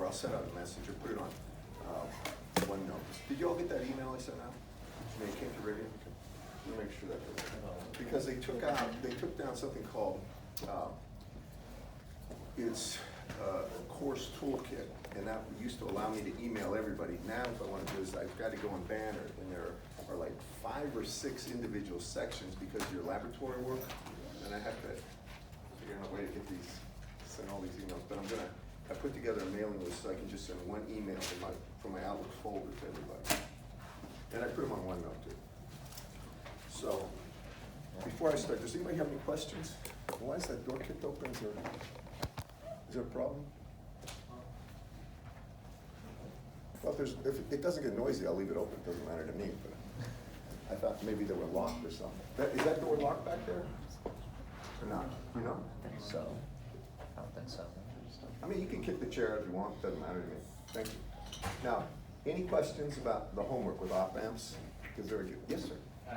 I'll send out a message or put it on OneNote. Did you all get that email I sent out? I mean, it came to radio? Let me make sure that goes. Because they took down something called, it's a course toolkit, and that used to allow me to email everybody. Now if I want to do this, I've got to go in Banner, and there are like 5 or 6 individual sections because of your laboratory work, and I have to figure out a way to get these, send all these emails, but I put together a mailing list so I can just send one email from my Outlook folder to everybody. And I put them on OneNote too. So, before I start, does anybody have any questions? Why is that door kicked open? Is there a problem? Well, if it doesn't get noisy, I'll leave it open. It doesn't matter to me, but I thought maybe they were locked or something. Is that door locked back there? Or not? You know? So, I don't think so. I mean, you can kick the chair if you want. It doesn't matter to me. Thank you. Now, any questions about the homework with op amps? Is there a, yes, sir? I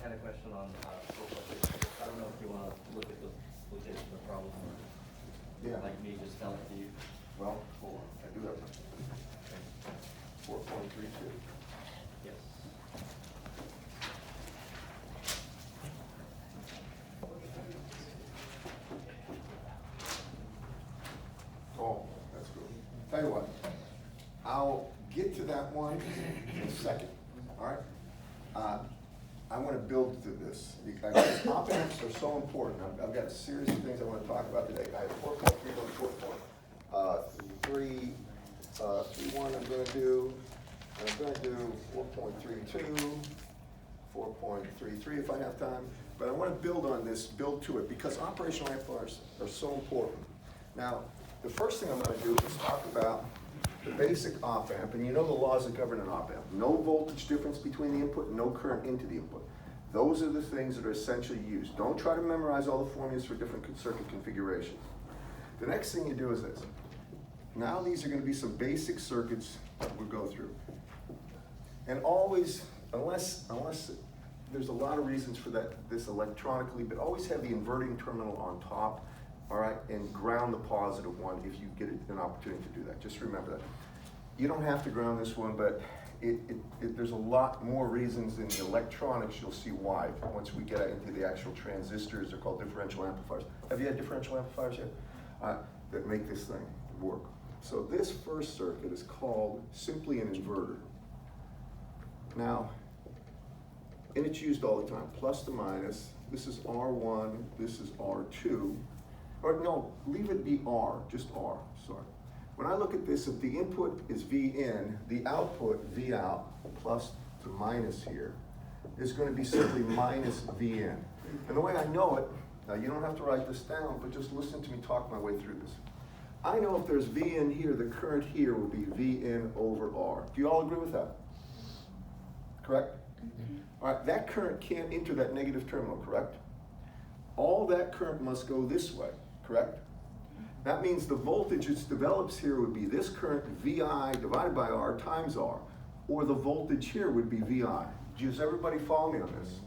had a question on, I don't know if you want to look at the location of the problem or Yeah. like me just tell it to you. Well, I do have 4.32. Yes. Oh, that's good. Tell you what, I'll get to that one in a second, all right? I want to build to this because op amps are so important. I've got a series of things I want to talk about today. I have 4.3 and 4.3.1 I'm going to do. I'm going to do 4.32, 4.33 if I have time. But I want to build on this, build to it, because operational amplifiers are so important. Now, the first thing I'm going to do is talk about the basic op amp, and you know the laws that govern an op amp. No voltage difference between the input, no current into the input. Those are the things that are essentially used. Don't try to memorize all the formulas for different circuit configurations. The next thing you do is this. Now these are going to be some basic circuits that we'll go through. And always, unless there's a lot of reasons for this electronically, but always have the inverting terminal on top. All right, and ground the positive one if you get an opportunity to do that. Just remember that. You don't have to ground this one, but there's a lot more reasons in the electronics. You'll see why once we get into the actual transistors. They're called differential amplifiers. Have you had differential amplifiers yet? That make this thing work. So this first circuit is called simply an inverter. Now, and it's used all the time, plus to minus. This is R1, this is R2. Or no, leave it be R, just R, sorry. When I look at this, if the input is V in, the output, V out, plus to minus here, is going to be simply minus V in. And the way I know it, now you don't have to write this down, but just listen to me talk my way through this. I know if there's V in here, the current here will be V in over R. Do you all agree with that? Correct? All right, that current can't enter that negative terminal, correct? All that current must go this way. Correct? That means the voltage that develops here would be this current VI divided by R times R, or the voltage here would be VI. Does everybody follow me on this?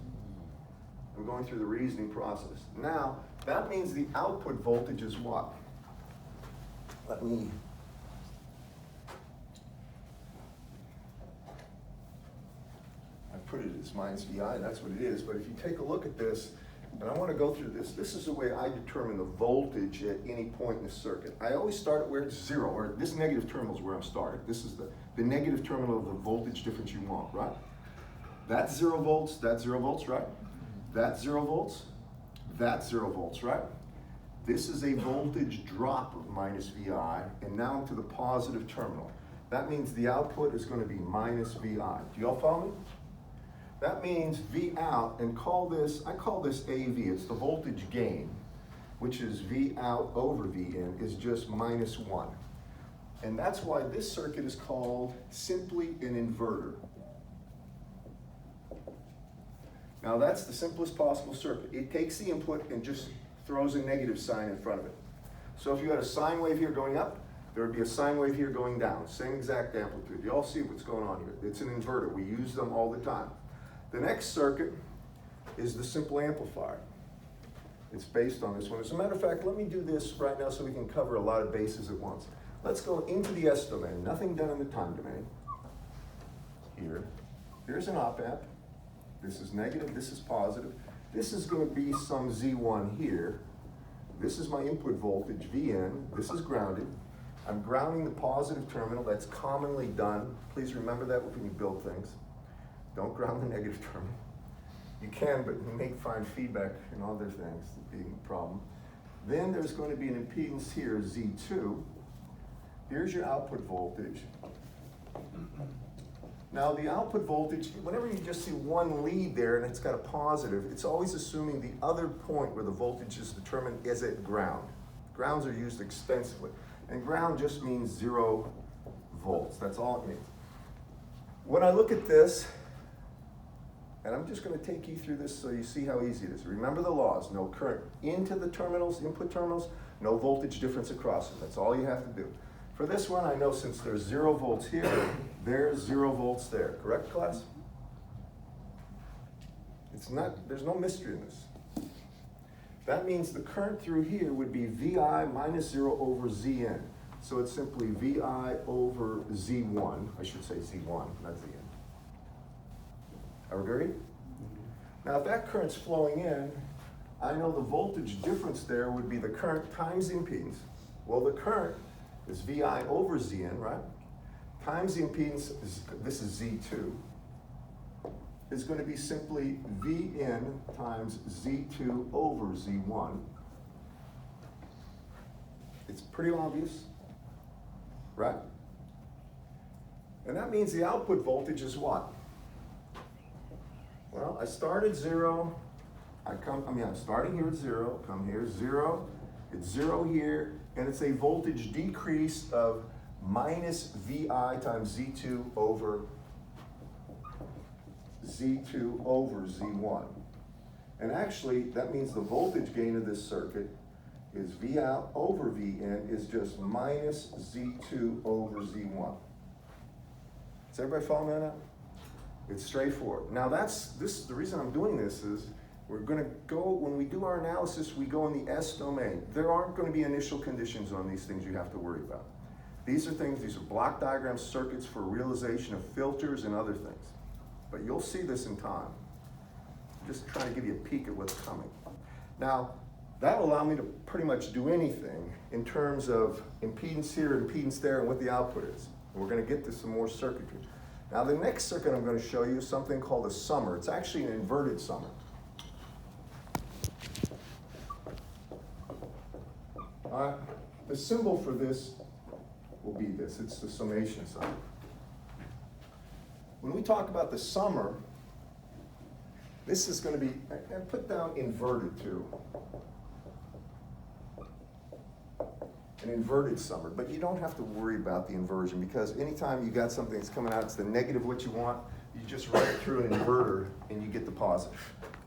I'm going through the reasoning process. Now, that means the output voltage is what? Let me, I put it as minus VI, that's what it is, but if you take a look at this, and I want to go through this. This is the way I determine the voltage at any point in the circuit. I always start at where it's 0, or this negative terminal is where I'm starting. This is the negative terminal of the voltage difference you want, right? That's 0 volts, that's 0 volts, right? That's 0 volts, that's 0 volts, right? This is a voltage drop of minus VI, and now into the positive terminal. That means the output is going to be minus VI. Do you all follow me? That means V out, and I call this AV, it's the voltage gain, which is V out over V in, is just minus 1. And that's why this circuit is called simply an inverter. Now that's the simplest possible circuit. It takes the input and just throws a negative sign in front of it. So if you had a sine wave here going up, there would be a sine wave here going down, same exact amplitude. You all see what's going on here. It's an inverter, we use them all the time. The next circuit is the simple amplifier. It's based on this one. As a matter of fact, let me do this right now so we can cover a lot of bases at once. Let's go into the S domain, nothing done in the time domain. Here, here's an op-amp. This is negative, this is positive. This is gonna be some Z1 here. This is my input voltage, Vn. This is grounded. I'm grounding the positive terminal. That's commonly done. Please remember that when you build things. Don't ground the negative terminal. You can, but you may find feedback and other things being a problem. Then there's going to be an impedance here, Z2. Here's your output voltage. Now the output voltage, whenever you just see one lead there and it's got a positive, it's always assuming the other point where the voltage is determined is at ground. Grounds are used extensively. And ground just means 0 volts. That's all it means. When I look at this, and I'm just going to take you through this so you see how easy it is. Remember the laws. No current into the terminals, input terminals, no voltage difference across them. That's all you have to do. For this one, I know since there's 0 volts here, there's 0 volts there. Correct, class? It's not, there's no mystery in this. That means the current through here would be VI minus 0 over Zn. So it's simply VI over Z1. I should say Z1, not Zn. Agreed? Now if that current's flowing in, I know the voltage difference there would be the current times the impedance. Well, the current is VI over Zn, right? Times the impedance, this is Z2, is going to be simply Vn times Z2 over Z1. It's pretty obvious, right? And that means the output voltage is what? Well, I start at 0, I'm starting here at 0, come here, 0, it's 0 here, and it's a voltage decrease of minus VI times Z2 over Z1. And actually, that means the voltage gain of this circuit is V out over Vn is just minus Z2 over Z1. Does everybody follow me on that? It's straightforward. Now the reason I'm doing this is we're gonna go, when we do our analysis, we go in the S domain. There aren't gonna be initial conditions on these things you have to worry about. These are block diagram circuits for realization of filters and other things. But you'll see this in time. I'm just trying to give you a peek at what's coming. Now, that'll allow me to pretty much do anything in terms of impedance here, impedance there, and what the output is. And we're gonna get to some more circuitry. Now, the next circuit I'm gonna show you is something called a summer. It's actually an inverted summer. All right, the symbol for this will be this. It's the summation sign. When we talk about the summer, this is going to be, and put down inverted too. An inverted summer, but you don't have to worry about the inversion because anytime you got something that's coming out, it's the negative what you want, you just run it through an inverter and you get the positive.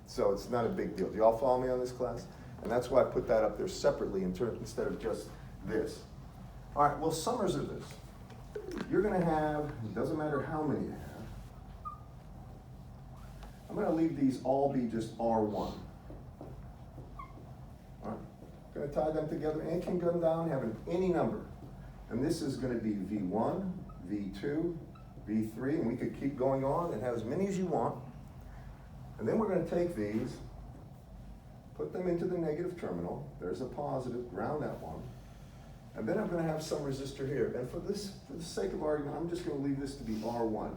So it's not a big deal. Do you all follow me on this, class? And that's why I put that up there separately instead of just this. All right, well, summers are this. You're going to have, it doesn't matter how many you have. I'm going to leave these all be just R1. All right, going to tie them together and can come down having any number. And this is going to be V1, V2, V3, and we could keep going on and have as many as you want. And then we're going to take these, put them into the negative terminal. There's a positive, ground that one. And then I'm going to have some resistor here. And for the sake of argument, I'm just going to leave this to be R1.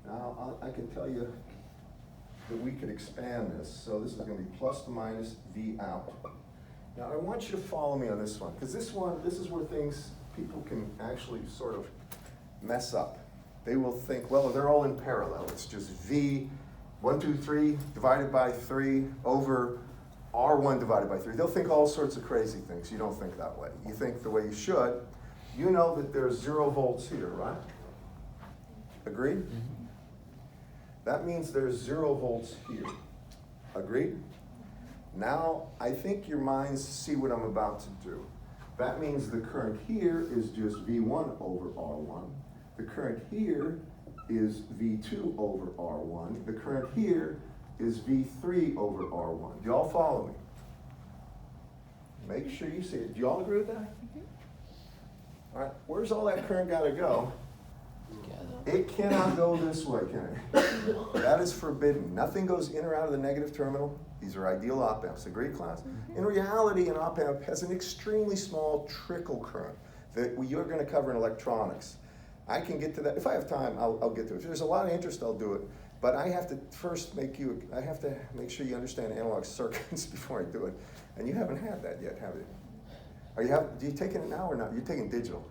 Now, I can tell you that we could expand this. So this is going to be plus to minus V out. Now, I want you to follow me on this one, because this is where people can actually sort of mess up. They will think, well, they're all in parallel. It's just V, 1, 2, 3 divided by 3 over R1 divided by 3. They'll think all sorts of crazy things. You don't think that way. You think the way you should. You know that there's 0 volts here, right? Agreed? Mm-hmm. That means there's 0 volts here. Agreed? Now, I think your minds see what I'm about to do. That means the current here is just V1 over R1. The current here is V2 over R1. The current here is V3 over R1. Do y'all follow me? Make sure you see it. Do y'all agree with that? All right, where's all that current gotta go? Together. It cannot go this way, can it? That is forbidden. Nothing goes in or out of the negative terminal. These are ideal op-amps. Agree, class? In reality, an op-amp has an extremely small trickle current that you're going to cover in electronics. I can get to that. If I have time, I'll get to it. If there's a lot of interest, I'll do it. But I have to first I have to make sure you understand analog circuits before I do it. And you haven't had that yet, have you? Do you take it now or not? You're taking digital.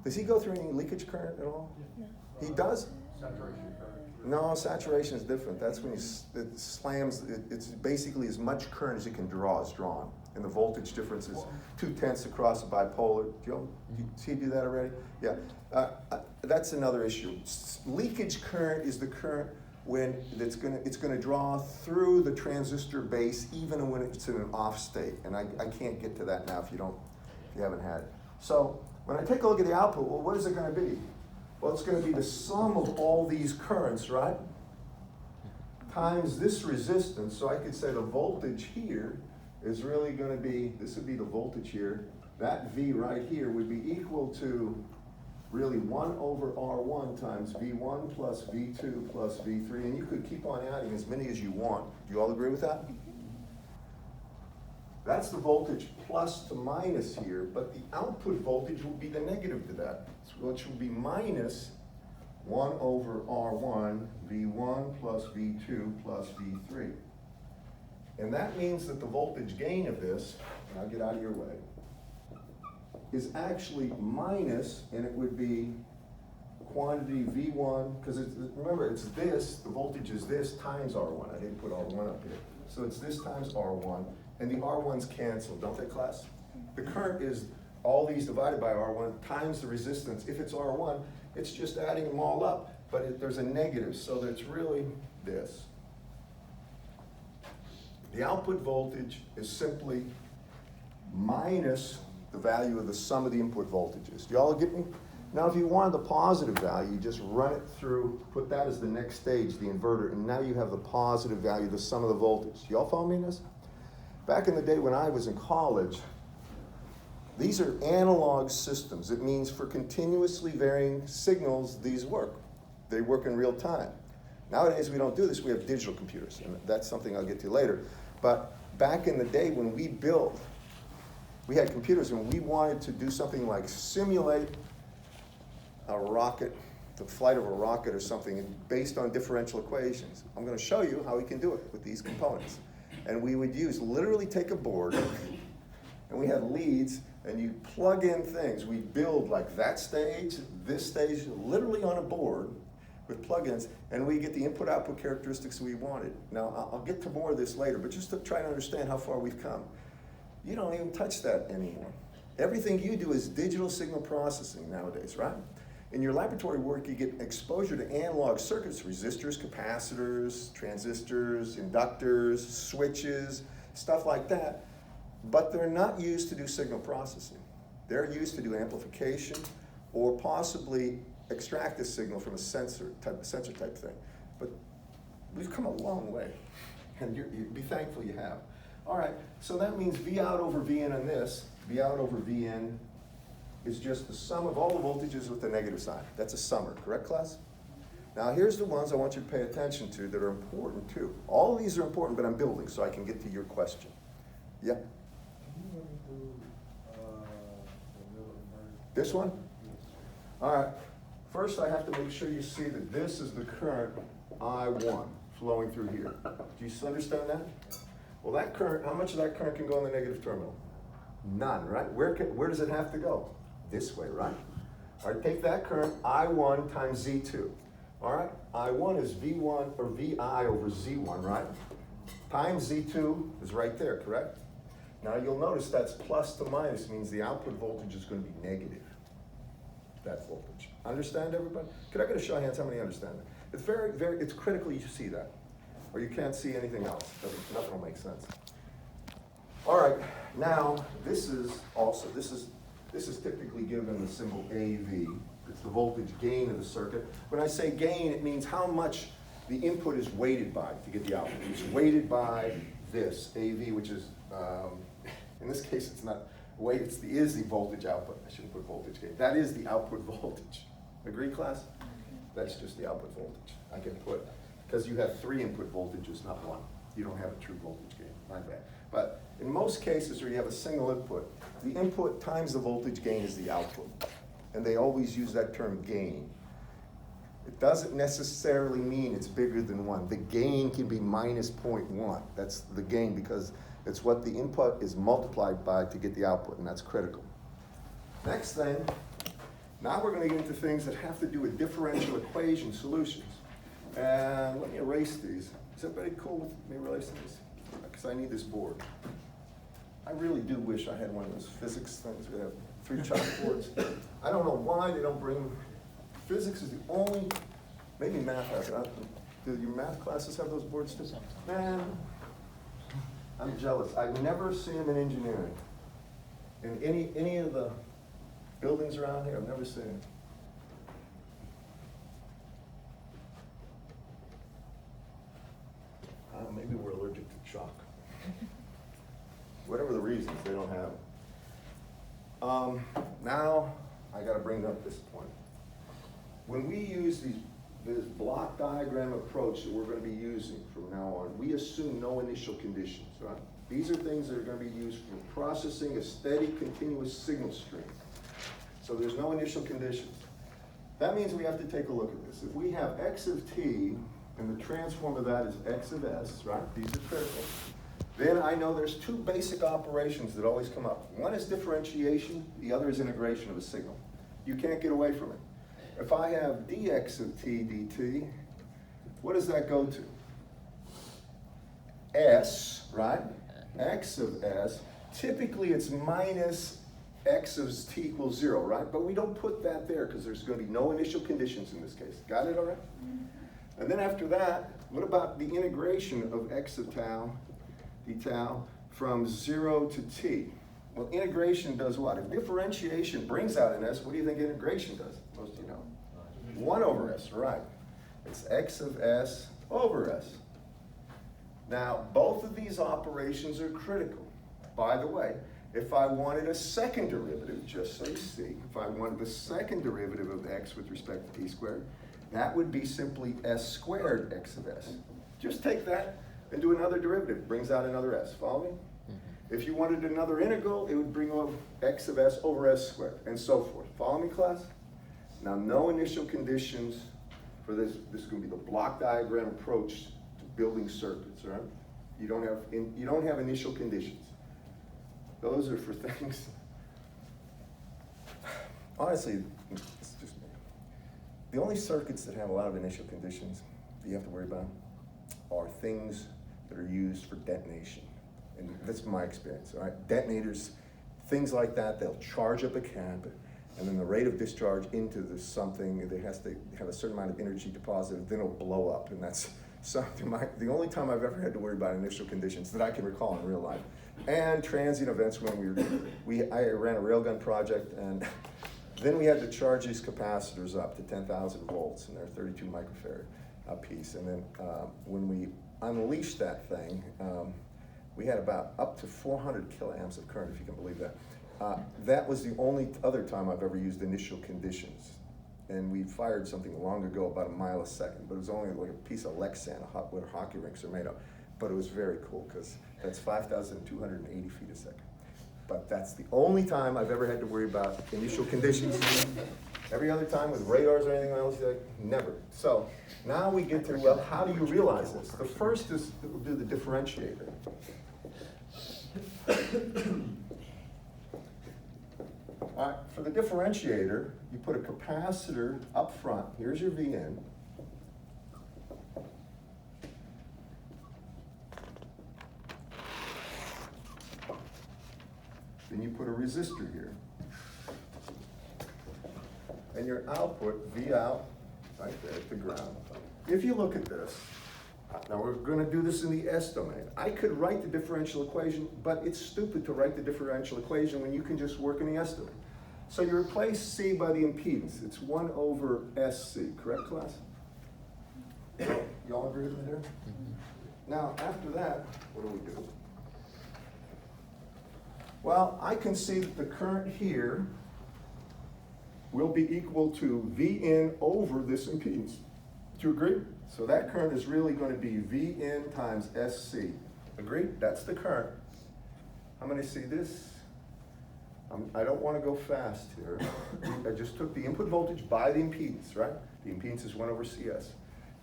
Does he go through any leakage current at all? No. He does? Saturation current. No, saturation is different. That's when it slams, it's basically as much current as you can draw is drawn. And the voltage difference is 2/10 across a bipolar. Do you see do that already? Yeah. That's another issue. Leakage current is the current when it's gonna draw through the transistor base even when it's in an off state. And I can't get to that now if you haven't had it. So when I take a look at the output, well, what is it gonna be? Well, it's going to be the sum of all these currents, right? Times this resistance. So I could say the voltage here is really going to be, this would be the voltage here. That V right here would be equal to really 1 over R1 times V1 plus V2 plus V3. And you could keep on adding as many as you want. Do you all agree with that? That's the voltage plus to minus here, but the output voltage will be the negative to that, which will be minus 1 over R1, V1 plus V2 plus V3. And that means that the voltage gain of this, and I'll get out of your way, is actually minus, and it would be quantity V1, because remember, it's this, the voltage is this times R1. I didn't put R1 up here. So it's this times R1. And the R1s cancel, don't they, class? The current is all these divided by R1 times the resistance. If it's R1, it's just adding them all up, but there's a negative, so that's really this. The output voltage is simply minus the value of the sum of the input voltages. Do y'all get me? Now, if you wanted the positive value, you just run it through, put that as the next stage, the inverter, and now you have the positive value, the sum of the voltage. Y'all follow me in this? Back in the day when I was in college, these are analog systems. It means for continuously varying signals, these work. They work in real time. Nowadays, we don't do this. We have digital computers, and that's something I'll get to later. But back in the day when we had computers, and we wanted to do something like simulate a rocket, the flight of a rocket or something, based on differential equations. I'm going to show you how we can do it with these components. And we would literally take a board, and we had leads, and you plug in things. We build like that stage, this stage, literally on a board with plugins, and we get the input-output characteristics we wanted. Now, I'll get to more of this later, but just to try to understand how far we've come. You don't even touch that anymore. Everything you do is digital signal processing nowadays, right? In your laboratory work, you get exposure to analog circuits, resistors, capacitors, transistors, inductors, switches, stuff like that, but they're not used to do signal processing. They're used to do amplification or possibly extract a signal from a sensor type thing. But we've come a long way, and you'd be thankful you have. All right, so that means V out over Vn on this, V out over Vn is just the sum of all the voltages with the negative sign. That's a summer, correct, class? Now here's the ones I want you to pay attention to that are important too. All of these are important, but I'm building so I can get to your question. Yeah? Can you run me through the middle inverter? This one? All right. First, I have to make sure you see that this is the current I1 flowing through here. Do you understand that? Well, that current, how much of that current can go in the negative terminal? None, right? Where does it have to go? This way, right? All right, take that current, I1 times Z2. All right, I1 is V1 or VI over Z1, right? Times Z2 is right there, correct? Now you'll notice that's plus to minus means the output voltage is going to be negative. That voltage. Understand, everybody? Could I get a show of hands how many understand that? It's it's critical you see that, or you can't see anything else. Nothing will make sense. All right, now this is typically given the symbol AV. It's the voltage gain of the circuit. When I say gain, it means how much the input is weighted by to get the output. It's weighted by this AV, which is in this case it's not Wait, is the voltage output. I shouldn't put voltage gain. That is the output voltage. Agree, class? That's just the output voltage. I can put, because you have 3 input voltages, not 1. You don't have a true voltage gain, my bad. But in most cases where you have a single input, the input times the voltage gain is the output. And they always use that term gain. It doesn't necessarily mean it's bigger than 1. The gain can be minus 0.1. That's the gain because it's what the input is multiplied by to get the output, and that's critical. Next thing, now we're going to get into things that have to do with differential equation solutions. And let me erase these. Is everybody cool with me erasing these? Because I need this board. I really do wish I had one of those physics things. We have 3 chalkboards. I don't know why they don't bring, physics is the only, maybe math has it. Do your math classes have those boards too? Man, I'm jealous. I've never seen them in engineering. In any of the buildings around here, I've never seen it. Maybe we're allergic to chalk. Whatever the reasons, they don't have it. Now, I gotta bring up this point. When we use this block diagram approach that we're gonna be using from now on, we assume no initial conditions, right? These are things that are gonna be used for processing a steady, continuous signal stream. So there's no initial conditions. That means we have to take a look at this. If we have x of t, and the transform of that is x of s, right? These are critical. Then I know there's 2 basic operations that always come up. One is differentiation, the other is integration of a signal. You can't get away from it. If I have dx of t dt, what does that go to? S, right? X of s. Typically it's minus x of t equals 0, right? But we don't put that there because there's going to be no initial conditions in this case. Got it all right? And then after that, what about the integration of x of tau, d tau, from 0 to t? Well, integration does what? If differentiation brings out an s, what do you think integration does? Most of you know. 1 over s, right. It's x of s over s. Now, both of these operations are critical. By the way, if I wanted a second derivative, just so you see, if I wanted the second derivative of x with respect to t squared, that would be simply s squared x of s. Just take that and do another derivative. Brings out another s. Follow me? Mm-hmm. If you wanted another integral, it would bring over x of s over s squared, and so forth. Follow me, class? Now, no initial conditions for this. This is going to be the block diagram approach to building circuits, all right? You don't have initial conditions. Those are for things. Honestly, it's just me. The only circuits that have a lot of initial conditions that you have to worry about are things that are used for detonation. And that's my experience, all right? Detonators, things like that, they'll charge up a cap, and then the rate of discharge into this something, it has to have a certain amount of energy deposited, then it'll blow up. And that's something, the only time I've ever had to worry about initial conditions that I can recall in real life. And transient events when I ran a railgun project, and then we had to charge these capacitors up to 10,000 volts, and they're 32 microfarad a piece. And then when we unleashed that thing, we had about up to 400 kiloamps of current, if you can believe that. That was the only other time I've ever used initial conditions. And we fired something long ago, about a mile a second, but it was only like a piece of Lexan, what hockey rinks are made of. But it was very cool, because that's 5,280 feet a second. But that's the only time I've ever had to worry about initial conditions. Every other time with radars or anything else, like, never. So now we get to, well, how do you realize this? The first is that we'll do the differentiator. All right, for the differentiator, you put a capacitor up front. Here's your Vn. Then you put a resistor here. And your output, V out, right there at the ground. If you look at this, now we're going to do this in the S domain. I could write the differential equation, but it's stupid to write the differential equation when you can just work in the S domain. So you replace C by the impedance. It's 1 over SC, correct, class? Y'all agree with me there? Mm-hmm. Now, after that, what do we do? Well, I can see that the current here will be equal to Vn over this impedance. Do you agree? So that current is really going to be Vn times Sc. Agreed? That's the current. I'm going to see this. I don't want to go fast here. I just took the input voltage by the impedance, right? The impedance is 1 over Cs.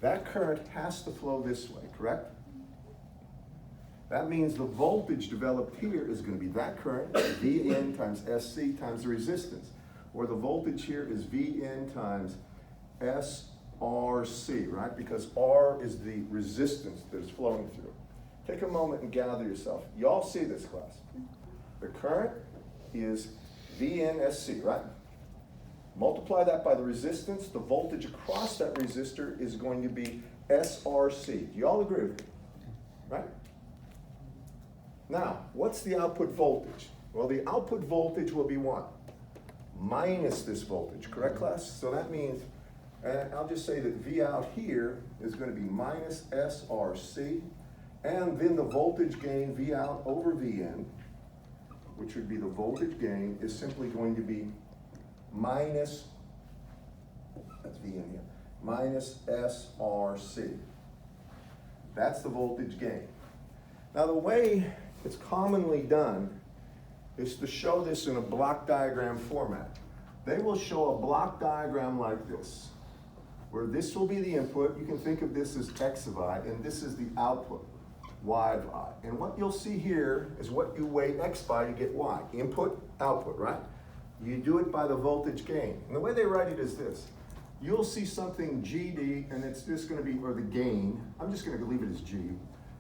That current has to flow this way, correct? That means the voltage developed here is going to be that current, Vn times Sc times the resistance. Or the voltage here is Vn times Src, right? Because R is the resistance that is flowing through. Take a moment and gather yourself. You all see this, class. The current is Vn-Sc, right? Multiply that by the resistance. The voltage across that resistor is going to be Src. Do you all agree with me? Right? Now, what's the output voltage? Well, the output voltage will be what? Minus this voltage, correct, class? So that means, I'll just say that V out here is going to be minus Src, and then the voltage gain V out over Vn, which would be the voltage gain, is simply going to be minus, that's Vn here, minus Src. That's the voltage gain. Now the way it's commonly done is to show this in a block diagram format. They will show a block diagram like this, where this will be the input. You can think of this as X of I, and this is the output, Y of I. And what you'll see here is what you weigh X by to get Y. Input, output, right? You do it by the voltage gain. And the way they write it is this. You'll see something GD, and it's just going to be, or the gain, I'm just going to leave it as G,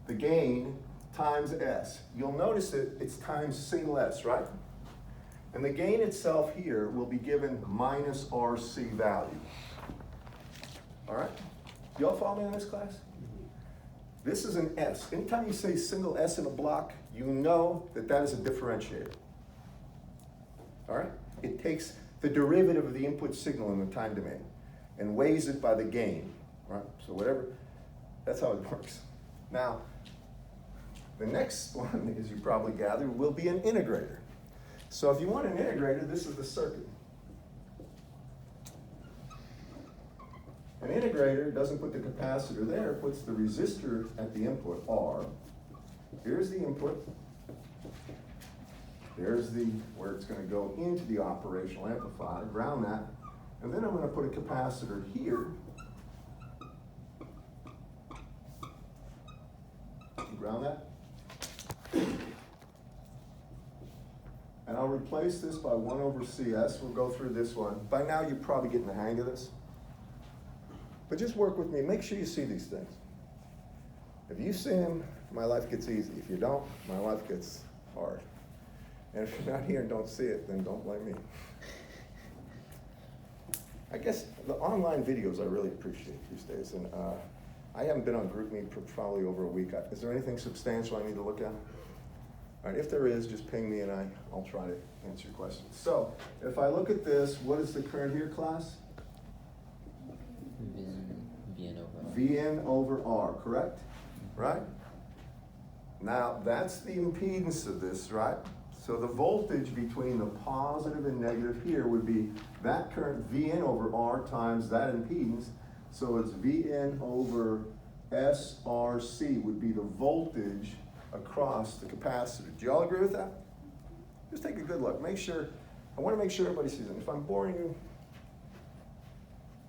the gain times S. You'll notice that it's times single S, right? And the gain itself here will be given minus RC value. All right? You all follow me in this class? This is an S. Anytime you say single S in a block, you know that that is a differentiator. All right? It takes the derivative of the input signal in the time domain and weighs it by the gain, right? So whatever, that's how it works. Now, the next one, as you probably gather, will be an integrator. So if you want an integrator, this is the circuit. An integrator doesn't put the capacitor there, it puts the resistor at the input, R. Here's the input. There's the, where it's going to go into the operational amplifier, ground that. And then I'm going to put a capacitor here. Ground that. And I'll replace this by 1 over CS. We'll go through this one. By now you're probably getting the hang of this. But just work with me. Make sure you see these things. If you see them, my life gets easy. If you don't, my life gets hard. And if you're not here and don't see it, then don't blame me. I guess the online videos I really appreciate these days. And I haven't been on GroupMe for probably over a week. Is there anything substantial I need to look at? All right, if there is, just ping me and I'll try to answer your questions. So if I look at this, what is the current here, class? Vn over R. Vn over R, correct? Right? Now, that's the impedance of this, right? So the voltage between the positive and negative here would be that current Vn over R times that impedance. So it's Vn over Src would be the voltage across the capacitor. Do you all agree with that? Just take a good look. Make sure, I want to make sure everybody sees it. If I'm boring you,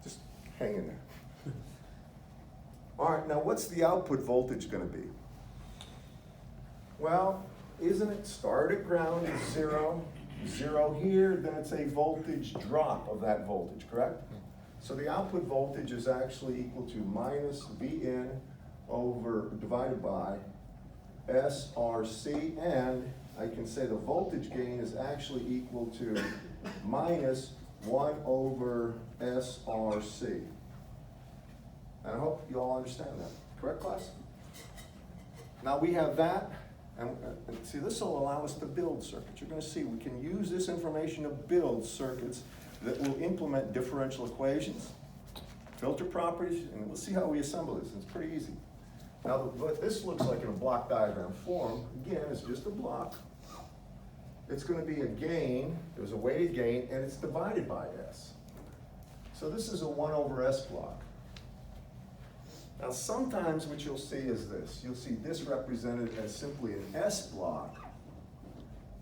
just hang in there. All right, now what's the output voltage going to be? Well, isn't it start at ground is 0, 0 here, then it's a voltage drop of that voltage, correct? So the output voltage is actually equal to minus Vn over, divided by Src, and I can say the voltage gain is actually equal to minus 1 over Src. And I hope you all understand that. Correct, class? Now we have that, and see, this will allow us to build circuits. You're going to see we can use this information to build circuits that will implement differential equations, filter properties, and we'll see how we assemble this. It's pretty easy. Now, what this looks like in a block diagram form, again, is just a block. it's gonna be a gain, there's a weighted gain, and it's divided by S. So this is a 1 over S block. Now sometimes what you'll see is this. You'll see this represented as simply an S block,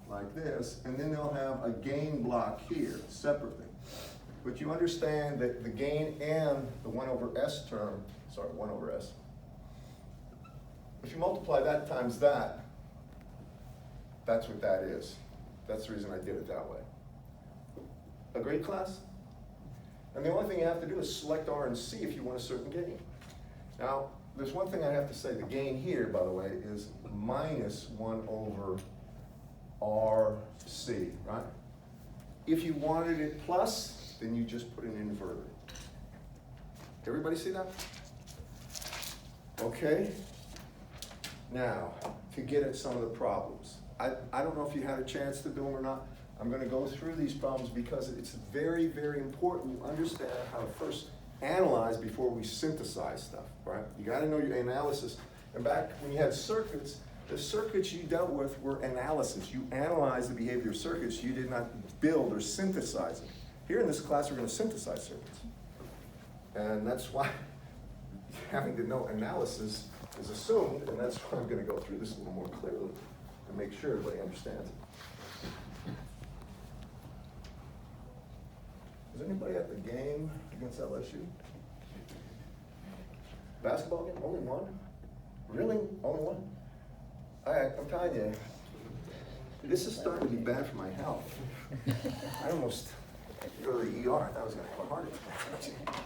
like this, and then they'll have a gain block here, separately. But you understand that the gain and the 1 over S term, sorry, 1 over S, if you multiply that times that, that's what that is. That's the reason I did it that way. Agreed, class? And the only thing you have to do is select R and C if you want a certain gain. Now, there's one thing I have to say. The gain here, by the way, is minus 1 over RC, right? If you wanted it plus, then you just put an inverter. Everybody see that? Okay. Now, to get at some of the problems. I don't know if you had a chance to do them or not. I'm going to go through these problems because it's very, very important you understand how to first analyze before we synthesize stuff, right? You got to know your analysis. And back when you had circuits, the circuits you dealt with were analysis. You analyzed the behavior of circuits. You did not build or synthesize them. Here in this class, we're going to synthesize circuits. And that's why having to know analysis is assumed, and that's why I'm going to go through this a little more clearly to make sure everybody understands it. Is anybody at the game against LSU? Basketball game? Only one? Really? Only one? I'm telling you, this is starting to be bad for my health. I almost go to the ER. That was going to have a heart attack.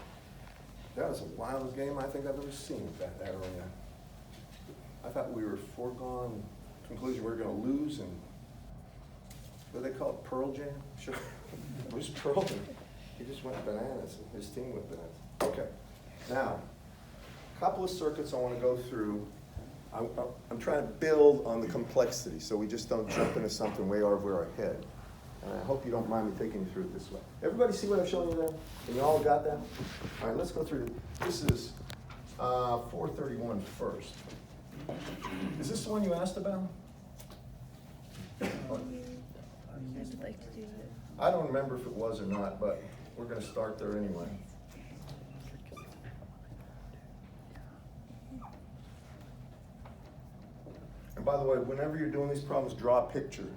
That was the wildest game I think I've ever seen that early. I thought we were foregone conclusion we were going to lose, and what do they call it? Pearl Jam? Sure. It was Pearl Jam. He just went bananas, and his team went bananas. Okay, now, a couple of circuits I want to go through. I'm trying to build on the complexity, so we just don't jump into something way over our head. And I hope you don't mind me taking you through it this way. Everybody see what I'm showing you there? And you all got that? All right, let's go through. This is 431 first. Is this the one you asked about? I'd like to do it. I don't remember if it was or not, but we're going to start there anyway. And by the way, whenever you're doing these problems, draw a picture.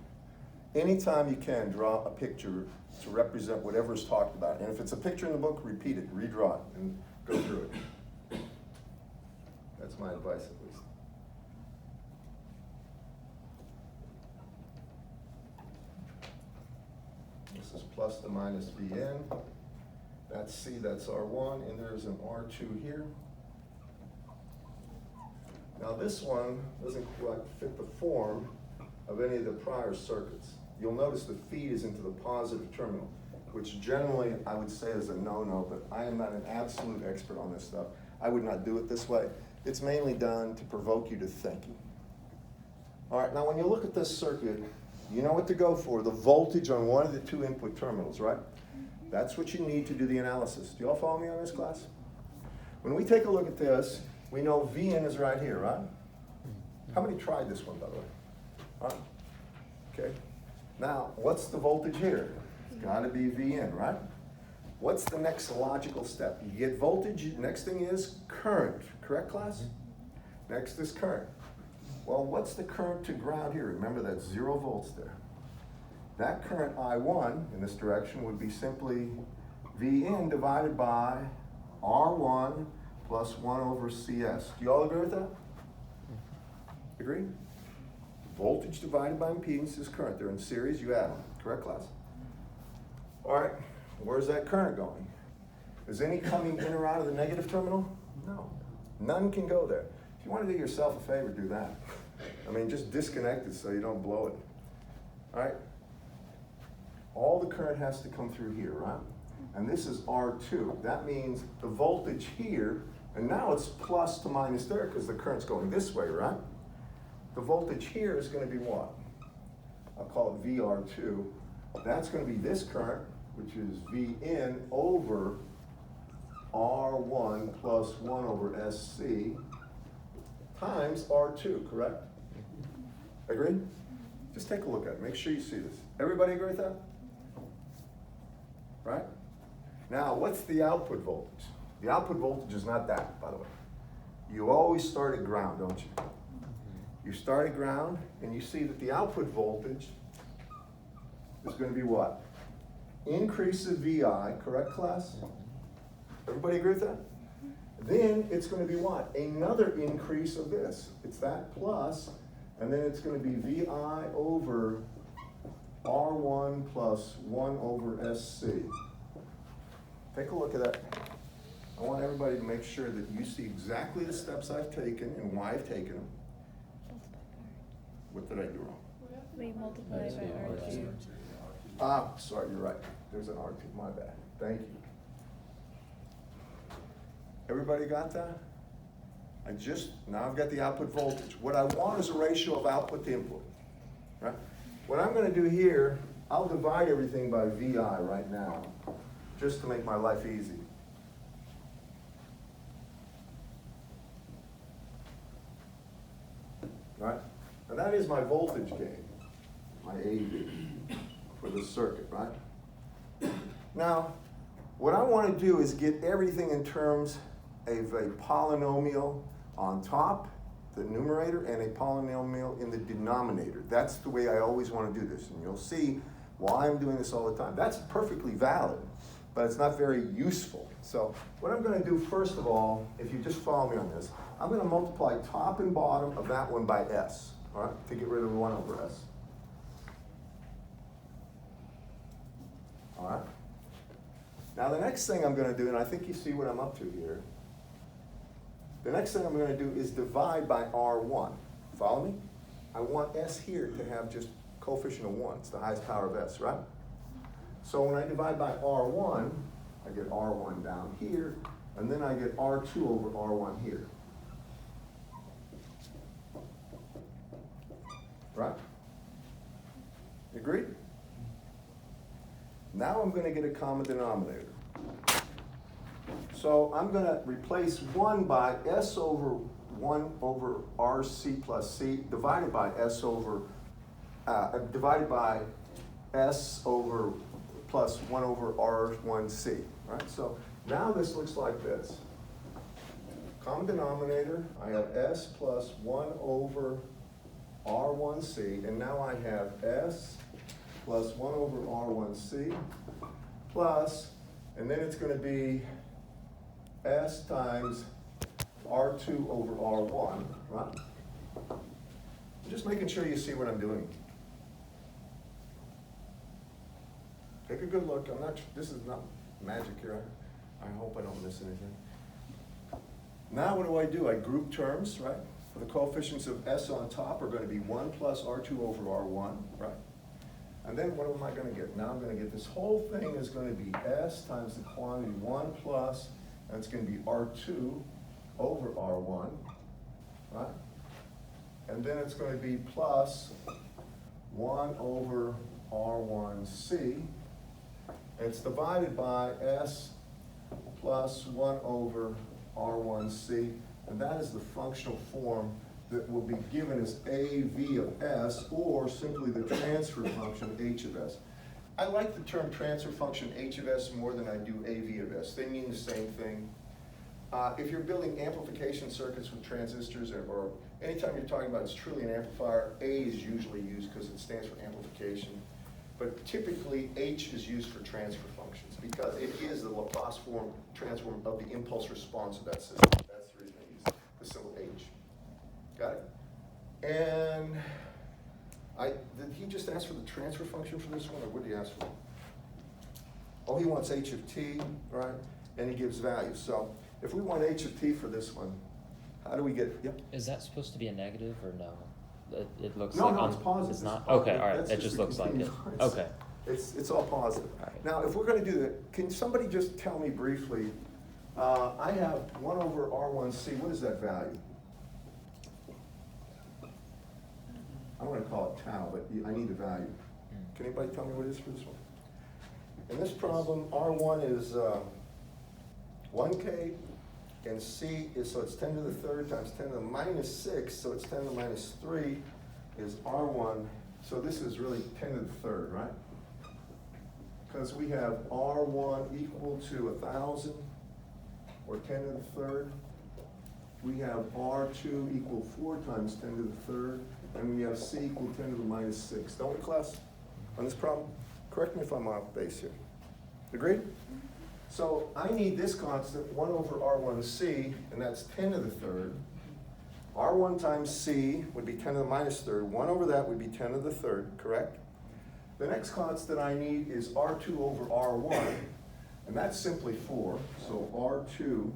Anytime you can, draw a picture to represent whatever is talked about. And if it's a picture in the book, repeat it, redraw it, and go through it. That's my advice, at least. This is plus the minus Vn. That's C, that's R1, and there's an R2 here. Now this one doesn't quite fit the form of any of the prior circuits. You'll notice the feed is into the positive terminal, which generally I would say is a no-no, but I am not an absolute expert on this stuff. I would not do it this way. It's mainly done to provoke you to thinking. All right, now when you look at this circuit, you know what to go for, the voltage on one of the two input terminals, right? That's what you need to do the analysis. Do you all follow me on this, class? When we take a look at this, we know Vn is right here, right? How many tried this one, by the way? Right? Okay. Now, what's the voltage here? It's got to be Vn, right? What's the next logical step? You get voltage, next thing is current, correct, class? Next is current. Well, what's the current to ground here? Remember, that's 0 volts there. That current I1 in this direction would be simply Vn divided by R1 plus 1 over CS. Do you all agree with that? Agree? Voltage divided by impedance is current. They're in series, you add them. Correct, class? All right, where's that current going? Is any coming in or out of the negative terminal? No. None can go there. If you want to do yourself a favor, do that. I mean, just disconnect it so you don't blow it. All right? All the current has to come through here, right? And this is R2. That means the voltage here, and now it's plus to minus there because the current's going this way, right? The voltage here is going to be what? I'll call it VR2. That's going to be this current, which is Vn over R1 plus 1 over SC times R2, correct? Agree? Just take a look at it, make sure you see this. Everybody agree with that? Right? Now, what's the output voltage? The output voltage is not that, by the way. You always start at ground, don't you? You start at ground, and you see that the output voltage is going to be what? Increase of VI, correct, class? Everybody agree with that? Then it's going to be what? Another increase of this. It's that plus, and then it's going to be VI over R1 plus 1 over SC. Take a look at that. I want everybody to make sure that you see exactly the steps I've taken and why I've taken them. What did I do wrong? We multiply by R2. Ah, sorry, you're right. There's an R2, my bad. Thank you. Everybody got that? Now I've got the output voltage. What I want is a ratio of output to input, right? What I'm gonna do here, I'll divide everything by VI right now, just to make my life easy. Right? And that is my voltage gain, my AV for the circuit, right? Now, what I want to do is get everything in terms of a polynomial on top, the numerator, and a polynomial in the denominator. That's the way I always want to do this, and you'll see why I'm doing this all the time. That's perfectly valid, but it's not very useful. So what I'm going to do first of all, if you just follow me on this, I'm going to multiply top and bottom of that one by S, all right, to get rid of 1 over S. All right? Now the next thing I'm going to do, and I think you see what I'm up to here, the next thing I'm going to do is divide by R1. Follow me? I want S here to have just coefficient of 1. It's the highest power of S, right? So when I divide by R1, I get R1 down here, and then I get R2 over R1 here. Right? Agreed? Now I'm going to get a common denominator. So I'm going to replace 1 by S over 1 over RC plus C divided by S over, divided by S over plus 1 over R1C, right? So now this looks like this. Common denominator, I have S plus 1 over R1C, and now I have S plus 1 over R1C plus, and then it's going to be S times R2 over R1, right? I'm just making sure you see what I'm doing. Take a good look. This is not magic here. I hope I don't miss anything. Now what do? I group terms, right? For the coefficients of S on top are going to be 1 plus R2 over R1, right? And then what am I going to get? Now I'm going to get this whole thing is going to be S times the quantity 1 plus, and it's going to be R2 over R1, right? And then it's going to be plus 1 over R1C, and it's divided by S plus 1 over R1C, and that is the functional form that will be given as AV of S, or simply the transfer function H of S. I like the term transfer function H of S more than I do AV of S. They mean the same thing. If you're building amplification circuits with transistors, or anytime you're talking about it's truly an amplifier, A is usually used because it stands for amplification. But typically, H is used for transfer functions because it is the Laplace transform of the impulse response of that system. That's the reason I use the symbol H. Got it? And did he just ask for the transfer function for this one, or what did he ask for? Oh, he wants H of t, right? And he gives values. So if we want H of t for this one, how do we get, yep? Is that supposed to be a negative or no? It looks No, like no, it's positive. It's not? It's positive. Okay, all right, That's it just just the looks like it. continuous. Okay. It's all positive. All right. Now, if we're going to do that, can somebody just tell me briefly, I have 1 over R1C, what is that value? I don't want to call it tau, but I need the value. Can anybody tell me what it is for this one? In this problem, R1 is 1K, and C is, so it's 10 to the third times 10 to the minus 6, so it's 10 to the minus 3 is R1 So this is really 10 to the third, right? Because we have R1 equal to 1,000, or 10 to the third. We have R2 equal 4 times 10 to the third, and we have C equal 10 to the minus 6. Don't we, class, on this problem? Correct me if I'm off base here. Agreed? So I need this constant, 1 over R1C, and that's 10 to the third. R1 times C would be 10 to the minus third. 1 over that would be 10 to the third, correct? The next constant I need is R2 over R1, and that's simply 4. So R2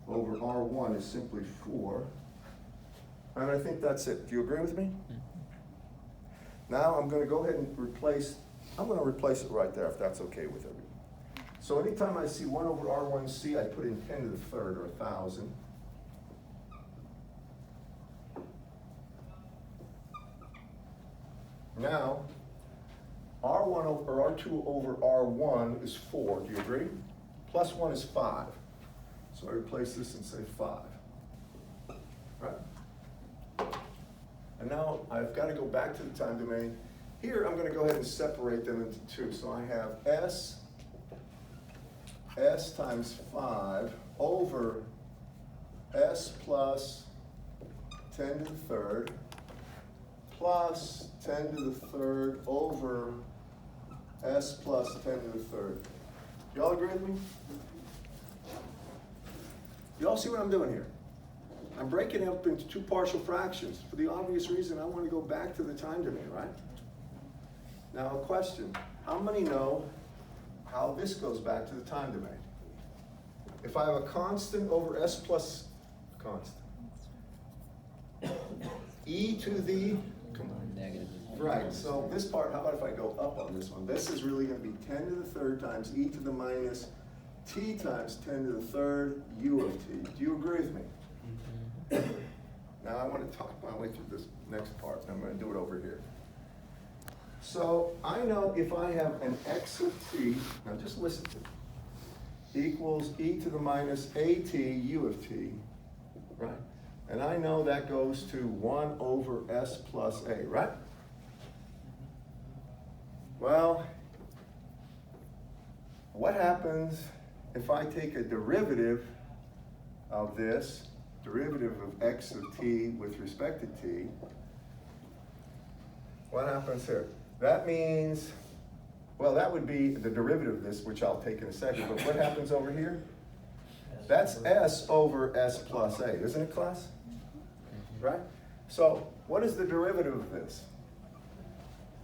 over R1 is simply 4. And I think that's it. Do you agree with me? Now I'm going to go ahead and replace it right there if that's okay with everyone. So anytime I see 1 over R1C, I put in 10 to the third, or 1,000. Now, R1 over, or R2 over R1 is 4, do you agree? Plus 1 is 5. So I replace this and say 5. Right? And now I've got to go back to the time domain. Here I'm going to go ahead and separate them into 2. So I have S times 5 over S plus 10 to the third plus 10 to the third over S plus 10 to the third. Y'all agree with me? Y'all see what I'm doing here? I'm breaking it up into 2 partial fractions for the obvious reason I want to go back to the time domain, right? Now a question, how many know how this goes back to the time domain? If I have a constant over S plus constant, e to the, come on. Negative. Right, so this part, how about if I go up on this one? This is really going to be 10 to the third times e to the minus t times 10 to the third u of t. Do you agree with me? Now I want to talk my way through this next part, and I'm going to do it over here. So I know if I have an x of t, now just listen to me, equals e to the minus at u of t, right? And I know that goes to 1 over s plus a, right? Well, what happens if I take a derivative of this, derivative of x of t with respect to t? What happens here? That means, well, that would be the derivative of this, which I'll take in a second, but what happens over here? That's s over s plus a, isn't it, class? Right? So what is the derivative of this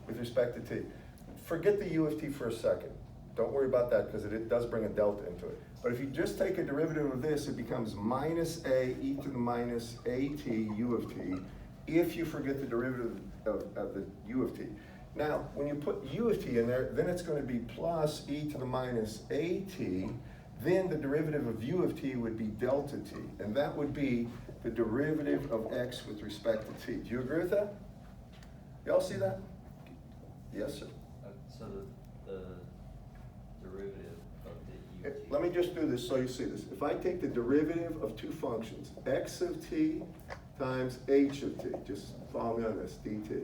with respect to t? Forget the u of t for a second. Don't worry about that because it does bring a delta into it. But if you just take a derivative of this, it becomes minus a e to the minus at u of t if you forget the derivative of the u of t. Now, when you put u of t in there, then it's going to be plus e to the minus at. Then the derivative of u of t would be delta t, and that would be the derivative of x with respect to t. Do you agree with that? Y'all see that? Yes, sir. So the derivative of the u of t. Let me just do this so you see this. If I take the derivative of 2 functions, x of t times h of t, just follow me on this, dt.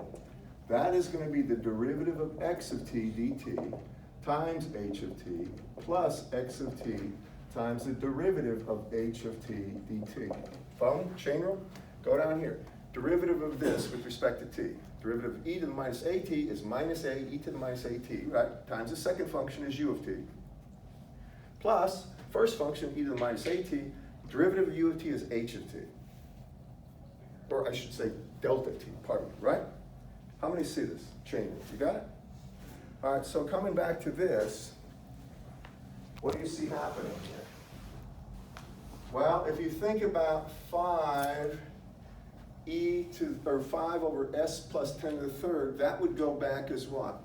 That is going to be the derivative of x of t dt times h of t plus x of t times the derivative of h of t dt. Follow me? Chain rule? Go down here. Derivative of this with respect to t. Derivative of e to the minus at is minus a e to the minus at, right? Times the second function is u of t. Plus, first function e to the minus at, derivative of u of t is h of t. Or I should say delta t, pardon me, right? How many see this? Chain rule. You got it? All right, so coming back to this, what do you see happening here? Well, if you think about 5 over s plus 10 to the third, that would go back as what?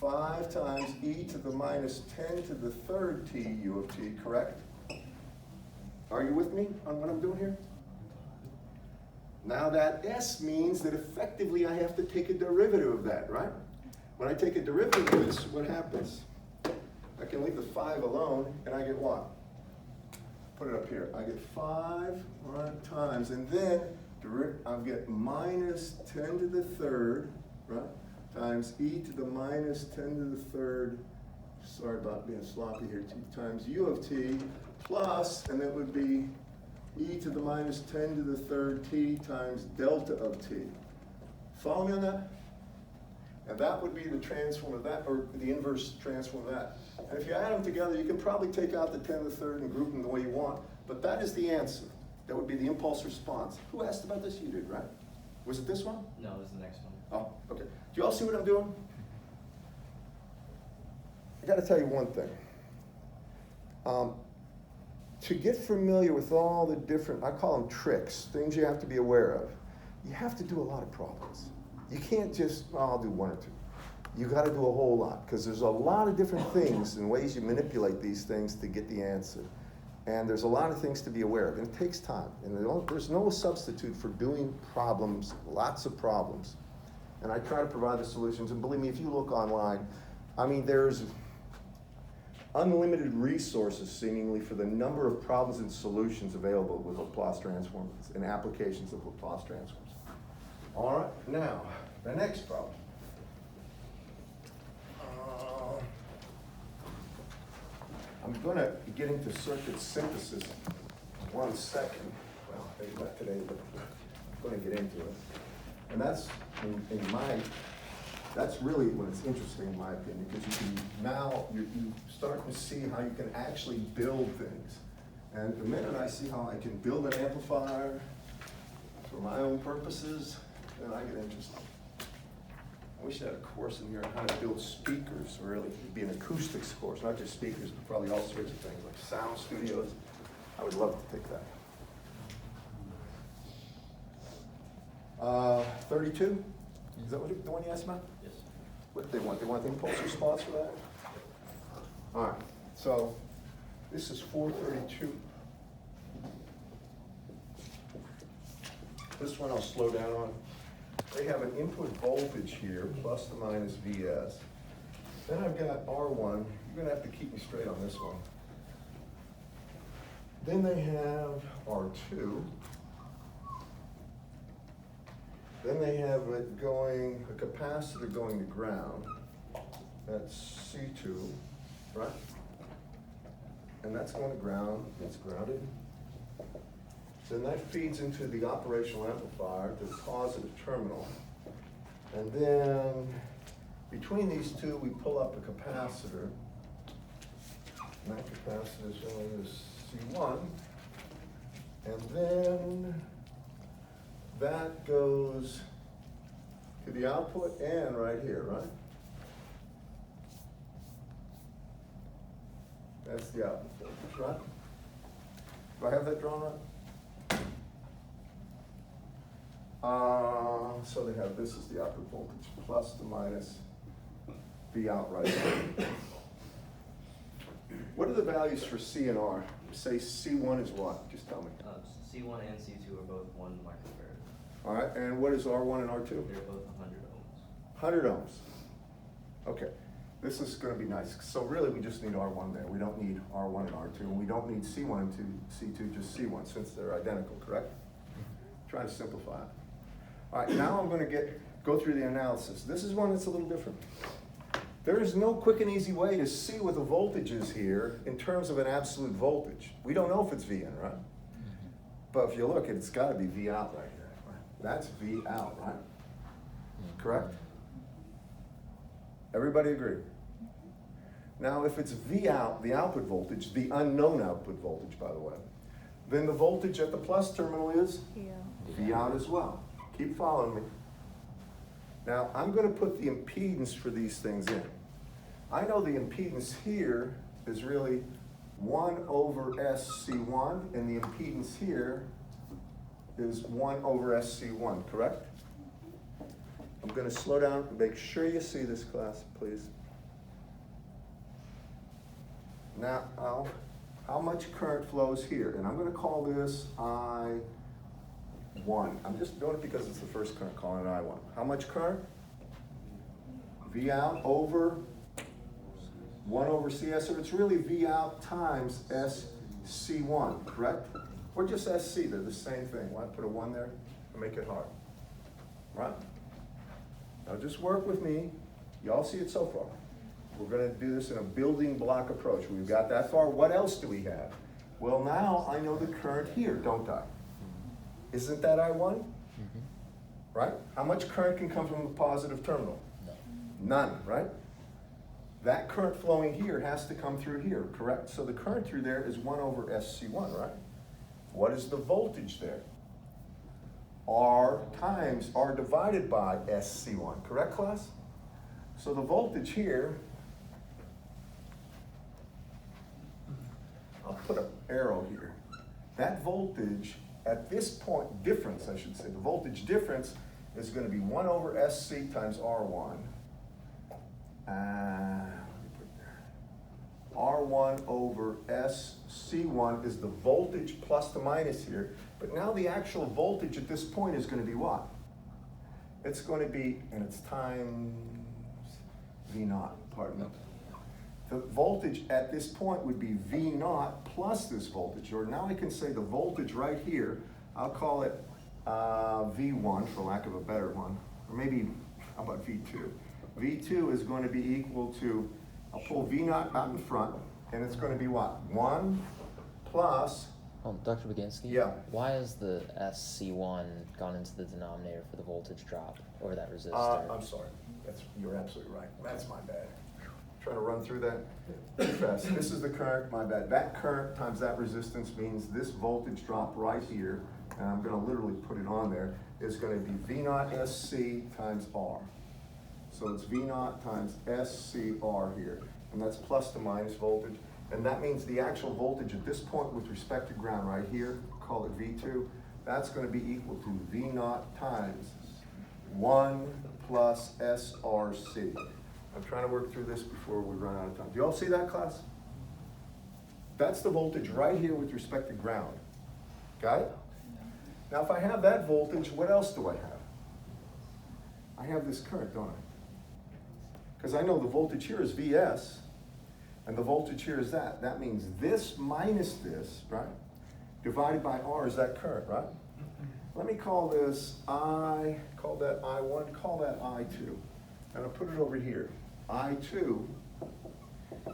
5 times e to the minus 10 to the third t u of t, correct? Are you with me on what I'm doing here? Now that s means that effectively I have to take a derivative of that, right? When I take a derivative of this, what happens? I can leave the 5 alone, and I get what? Put it up here. I get 5 times, and then I'll get minus 10 to the third, right? Times e to the minus 10 to the third, sorry about being sloppy here, t times u of t plus, and that would be e to the minus 10 to the third t times delta of t. Follow me on that? And that would be the transform of that, or the inverse transform of that. And if you add them together, you can probably take out the 10 to the third and group them the way you want. But that is the answer. That would be the impulse response. Who asked about this? You did, right? Was it this one? No, it was the next one. Oh, okay. Do you all see what I'm doing? I gotta tell you one thing. To get familiar with all the different, I call them tricks, things you have to be aware of, you have to do a lot of problems. You can't just, well, I'll do one or two. You gotta do a whole lot, because there's a lot of different things and ways you manipulate these things to get the answer. And there's a lot of things to be aware of, and it takes time. And there's no substitute for doing problems, lots of problems. And I try to provide the solutions, and believe me, if you look online, I mean, there's unlimited resources, seemingly, for the number of problems and solutions available with Laplace transforms and applications of Laplace transforms. All right, now, the next problem. I'm going to get into circuit synthesis in 1 second. Well, maybe not today, but I'm going to get into it. And that's, that's really when it's interesting, in my opinion, because you can now, you start to see how you can actually build things. And the minute I see how I can build an amplifier for my own purposes, then I get interested. I wish I had a course in here on how to build speakers, really. It'd be an acoustics course, not just speakers, but probably all sorts of things, like sound studios. I would love to take that. 32? Is that the one you asked about? Yes. What do they want? They want the impulse response for that? All right, so this is 432. This one I'll slow down on. They have an input voltage here, plus or minus Vs. Then I've got R1. You're gonna have to keep me straight on this one. Then they have R2. Then they have it going, a capacitor going to ground. That's C2, right? And that's going to ground, it's grounded. Then that feeds into the operational amplifier, the positive terminal. And then between these two, we pull up a capacitor. And that capacitor is showing as C1. And then that goes to the output and right here, right? That's the output voltage, right? Do I have that drawn right? So they have, this is the output voltage, plus the minus V out right there. What are the values for C and R? Say C1 is what? Just tell me. C1 and C2 are both 1 microfarad. All right, and what is R1 and R2? They're both 100 ohms. 100 ohms. Okay, this is going to be nice. So really, we just need R1 there. We don't need R1 and R2, and we don't need C1 and C2, just C1, since they're identical, correct? Try to simplify it. All right, now I'm going to go through the analysis. This is one that's a little different. There is no quick and easy way to see what the voltage is here in terms of an absolute voltage. We don't know if it's V in, right? But if you look, it's got to be V out right here. That's V out, right? Correct? Everybody agree? Now, if it's V out, the output voltage, the unknown output voltage, by the way, then the voltage at the plus terminal is V out as well. Keep following me. Now, I'm going to put the impedance for these things in. I know the impedance here is really 1 over SC1, and the impedance here is 1 over SC1, correct? I'm going to slow down and make sure you see this, class, please. Now, how much current flows here? And I'm going to call this I1. I'm just doing it because it's the first current, calling it I1. How much current? V out over 1 over CS, so it's really V out times SC1, correct? Or just SC, they're the same thing. Why put a 1 there? and make it hard, right? Now just work with me. Y'all see it so far. We're gonna do this in a building block approach. We've got that far. What else do we have? Well, now I know the current here, don't I? Isn't that I1? Right? How much current can come from the positive terminal? None, right? That current flowing here has to come through here, correct? So the current through there is 1 over SC1, right? What is the voltage there? R times R divided by SC1, correct, class? So the voltage here, I'll put an arrow here. That voltage at this point, difference I should say, the voltage difference is going to be 1 over SC times R1. Let me put there. R1 over SC1 is the voltage plus the minus here. But now the actual voltage at this point is going to be what? It's going to be, and it's times V0, pardon me. The voltage at this point would be V0 plus this voltage, or now I can say the voltage right here, I'll call it V1 for lack of a better one, or maybe, how about V2? V2 is going to be equal to, I'll pull V0 out in front, and it's going to be what? 1 plus, Dr. Baginski? Yeah. Why has the SC1 gone into the denominator for the voltage drop over that resistor? I'm sorry, you're absolutely right, that's my bad. Trying to run through that too fast. This is the current, my bad. That current times that resistance means this voltage drop right here, and I'm gonna literally put it on there, is gonna be V0 SC times R. So it's V0 times SCR here, and that's plus to minus voltage. And that means the actual voltage at this point with respect to ground right here, call it V2, that's gonna be equal to V0 times 1 plus SRC. I'm trying to work through this before we run out of time. Do you all see that, class? That's the voltage right here with respect to ground. Got it? Now, if I have that voltage, what else do I have? I have this current, don't I? Because I know the voltage here is Vs, and the voltage here is that. That means this minus this, right? Divided by R is that current, right? Let me call this I, call that I1, call that I2. And I'll put it over here. I2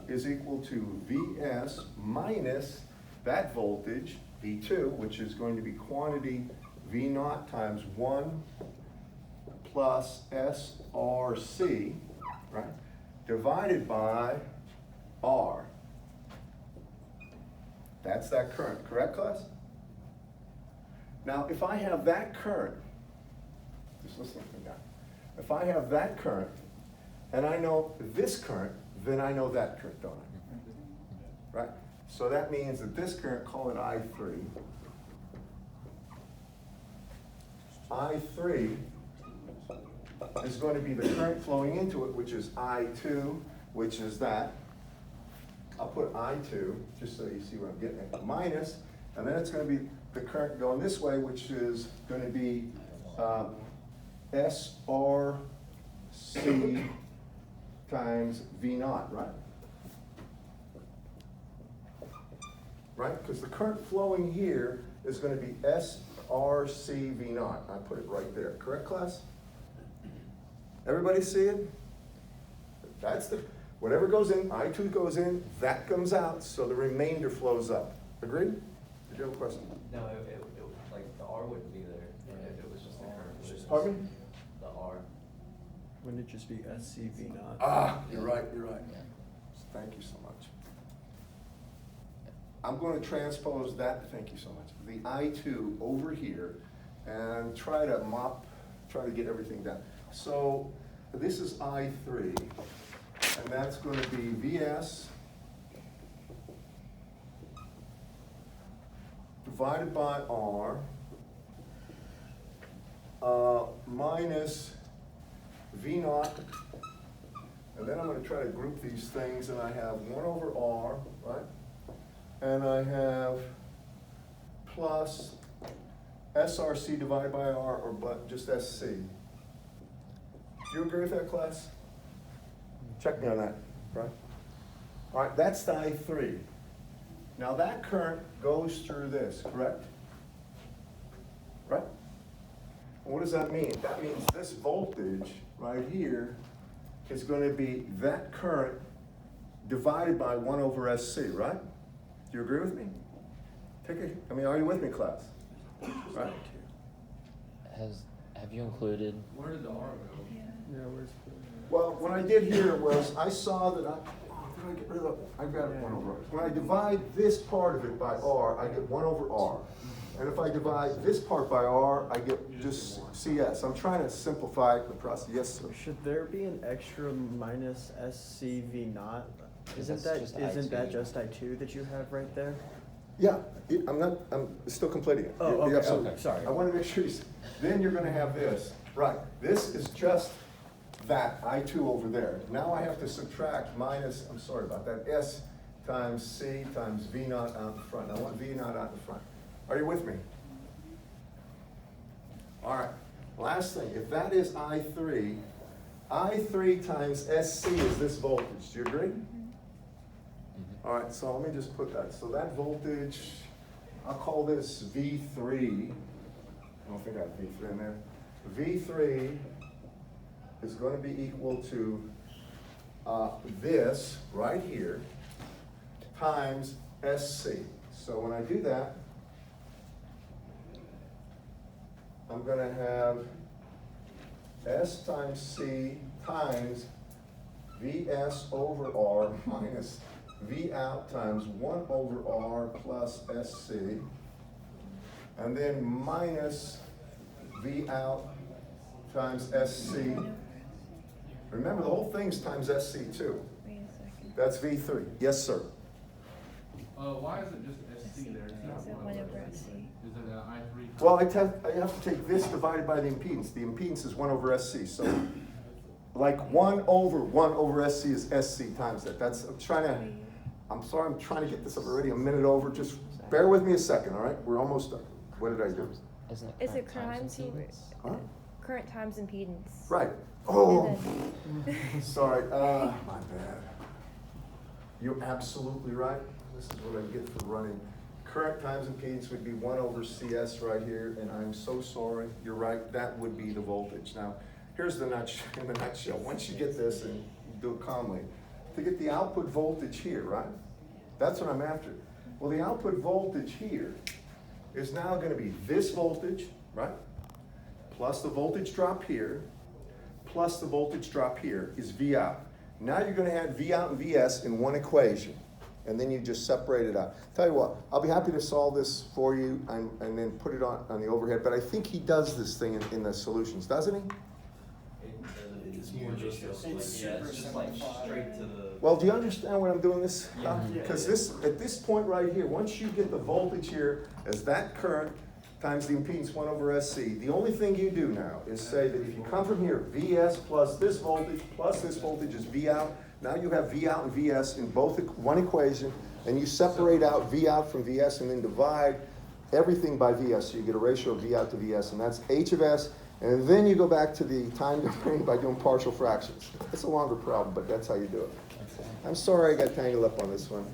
is equal to Vs minus that voltage, V2, which is going to be quantity V0 times 1 plus SRC, right, divided by R. That's that current, correct, class? Now, if I have that current, just listen to me now. If I have that current, and I know this current, then I know that current, don't I? Right? So that means that this current, call it I3. I3 is going to be the current flowing into it, which is I2, which is that. I'll put I2, just so you see what I'm getting at, minus, and then it's going to be the current going this way, which is going to be SRC times V0, right? Right? Because the current flowing here is going to be SRC V0. I put it right there. Correct, class? Everybody see it? That's the, whatever goes in, I2 goes in, that comes out, so the remainder flows up. Agreed? Did you have a question? No, like, the R wouldn't be there if it was just the current. Pardon me? The R. Wouldn't it just be SCV not? Ah, you're right, you're right. Thank you so much. I'm going to transpose that, thank you so much, the I2 over here and try to get everything done. So this is I3, and that's going to be Vs divided by R minus V0, and then I'm going to try to group these things, and I have 1 over R, right? And I have plus SRC divided by R, or but just SC. Do you agree with that, class? Check me on that, right? All right, that's the I3. Now that current goes through this, correct? Right? What does that mean? That means this voltage right here is going to be that current divided by 1 over SC, right? Do you agree with me? Are you with me, class? Right. Have you included, Where did the R go? Yeah. Yeah, where's Well, what I did here was I saw that did I get rid of, I've got 1 over R. When I divide this part of it by R, I get 1 over R. And if I divide this part by R, I get just CS. I'm trying to simplify the process. Yes, sir. Should there be an extra minus SCV naught? Isn't That's that, just isn't that I2. just I2 that you have right there? Yeah, I'm still completing it. Oh, You're okay, absolutely- okay, sorry. I want to make sure then you're going to have this. Right, this is just that I2 over there. Now I have to subtract minus, I'm sorry about that, S times C times V naught out in front. I want V naught out in front. Are you with me? All right, last thing, if that is I3 times SC is this voltage. Do you agree? All right, so let me just put that. So that voltage, I'll call this V3. I don't think I have V3 in there. V3 is going to be equal to this right here times SC. So when I do that, I'm going to have S times C times Vs over R minus V out times 1 over R plus SC, and then minus V out times SC. Remember, the whole thing's times SC too. Wait a second. That's V3. Yes, sir. Why is it just SC there? It's not Is it 1 1 over over SC. SC? Is it I3? Well, I have to take this divided by the impedance. The impedance is 1 over SC. So, like 1 over SC is SC times that. I'm sorry, I'm trying to get this up already a minute over. Just bear with me a second, all right? We're almost done. What did I do? isn't it Is it current times times impedance? Huh? current times impedance? Right. Oh, And then- sorry. My bad. You're absolutely right. This is what I get for running. Current times impedance would be 1 over CS right here, and I'm so sorry. You're right. That would be the voltage. Now, here's the nutshell. Once you get this and you do it calmly, to get the output voltage here, right? That's what I'm after. Well, the output voltage here is now going to be this voltage, right? Plus the voltage drop here, plus the voltage drop here is V out. Now you're going to add V out and VS in one equation, and then you just separate it out. Tell you what, I'll be happy to solve this for you and then put it on the overhead, but I think he does this thing in the solutions, doesn't he? It's more just, it's just like straight to the. Well, do you understand what I'm doing this? Yeah. Because at this point right here, once you get the voltage here as that current times the impedance 1 over SC, the only thing you do now is say that if you come from here, VS plus this voltage is V out. Now you have V out and VS in one equation, and you separate out V out from VS and then divide everything by VS. So you get a ratio of V out to VS, and that's H of S. And then you go back to the time domain by doing partial fractions. It's a longer problem, but that's how you do it. I'm sorry I got tangled up on this one.